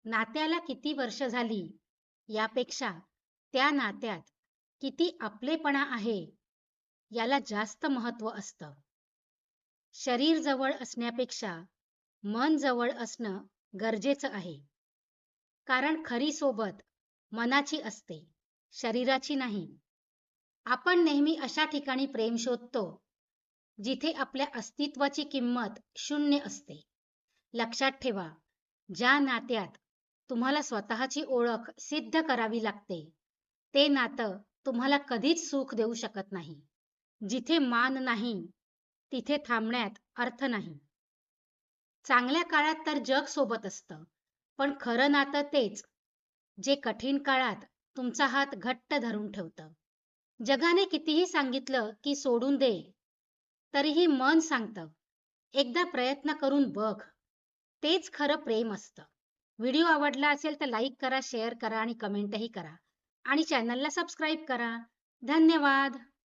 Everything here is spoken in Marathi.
नात्याला किती वर्ष झाली यापेक्षा त्या नात्यात किती आपलेपणा आहे याला जास्त महत्त्व असतं. शरीर जवळ असण्यापेक्षा मन जवळ असणं गरजेचं आहे. कारण खरी सोबत मनाची असते, शरीराची नाही. आपण नेहमी अशा ठिकाणी प्रेम शोधतो जिथे आपल्या अस्तित्वाची किंमत शून्य असते. लक्षात ठेवा, ज्या नात्यात तुम्हाला स्वतःची ओळख सिद्ध करावी लागते, ते नातं तुम्हाला कधीच सुख देऊ शकत नाही. जिथे मान नाही, तिथे थांबण्यात अर्थ नाही. चांगल्या काळात तर जग सोबत असतं, पण खरं नातं तेच, जे कठीण काळात तुमचा हात घट्ट धरून ठेवतं. जगाने कितीही सांगितलं की सोडून दे, तरीही मन सांगतं, एकदा प्रयत्न करून बघ. तेच खरं प्रेम असतं. व्हिडिओ आवडला असेल तर लाईक करा, शेअर करा आणि कमेंटही करा. आणि चॅनलला सबस्क्राईब करा. धन्यवाद.